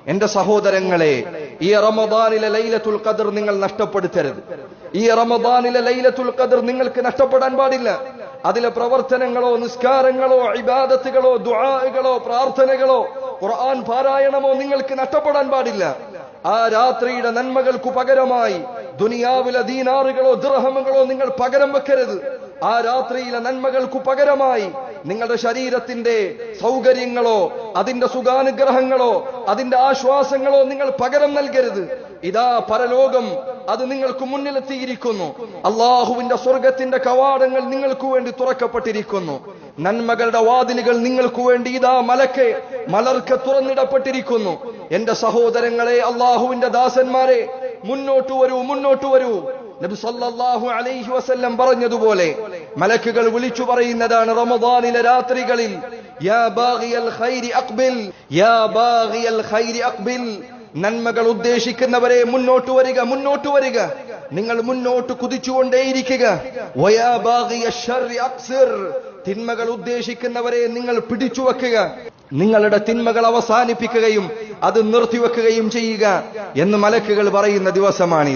എന്റെ സഹോദരങ്ങളെ, ഈ റമദാനിലെ ലൈലത്തുൽ ഖദർ നിങ്ങൾ നഷ്ടപ്പെടുത്തരുത്. ഈ റമദാനിലെ ലൈലത്തുൽ ഖദർ നിങ്ങൾക്ക് നഷ്ടപ്പെടാൻ പാടില്ല. അതിലെ പ്രവർത്തനങ്ങളോ, നിസ്കാരങ്ങളോ, ഇബാദത്തുകളോ, ദുആകളോ, പ്രാർത്ഥനകളോ, ഖുർആൻ പാരായണമോ നിങ്ങൾക്ക് നഷ്ടപ്പെടാൻ പാടില്ല. ആ രാത്രിയുടെ നന്മകൾക്കു പകരമായി ദുനിയാവിലെ ദീനാറുകളോ ദിർഹമുകളോ നിങ്ങൾ പകരം വെക്കരുത്. ആ രാത്രിയിലെ നന്മകൾക്കു പകരമായി നിങ്ങളുടെ ശരീരത്തിന്റെ സൗകര്യങ്ങളോ, അതിന്റെ സുഖാനുഗ്രഹങ്ങളോ, അതിന്റെ ആശ്വാസങ്ങളോ നിങ്ങൾ പകരം നൽകരുത്. ഇതാ പരലോകം അത് നിങ്ങൾക്ക് മുന്നിലെത്തിയിരിക്കുന്നു. അള്ളാഹുവിന്റെ സ്വർഗത്തിന്റെ കവാടങ്ങൾ നിങ്ങൾക്ക് വേണ്ടി തുറക്കപ്പെട്ടിരിക്കുന്നു. നന്മകളുടെ വാതിലുകൾ നിങ്ങൾക്ക് വേണ്ടി ഇതാ മലർക്ക് തുറന്നിടപ്പെട്ടിരിക്കുന്നു. എന്റെ സഹോദരങ്ങളെ, അള്ളാഹുവിന്റെ ദാസന്മാരെ, മുന്നോട്ടു വരൂ, മുന്നോട്ടു വരൂ. നബി സല്ലല്ലാഹു അലൈഹി വസല്ലം പറഞ്ഞതുപോലെ മലക്കുകൾ വിളിച്ചു പറയുന്നതാണ് റമദാനിലെ രാത്രികളിൽ, യാ ബാഗിയൽ ഖൈരി അഖ്ബിൽ, യാ ബാഗിയൽ ഖൈരി അഖ്ബിൽ. നന്മകൾ ഉദ്ദേശിക്കുന്നവരെ മുന്നോട്ട് വരിക, മുന്നോട്ട് വരിക. നിങ്ങൾ മുന്നോട്ട് കുതിച്ചുകൊണ്ടേയിരിക്കുക. വയാ ബാഗിയൽ ശർരി അഖ്സിർ. തിന്മകൾ ഉദ്ദേശിക്കുന്നവരെ നിങ്ങൾ പിടിച്ചു വെക്കുക. നിങ്ങളുടെ തിന്മകൾ അവസാനിപ്പിക്കുകയും അത് നിർത്തിവെക്കുകയും ചെയ്യുക എന്ന് മലക്കുകൾ പറയുന്ന ദിവസമാണിത്.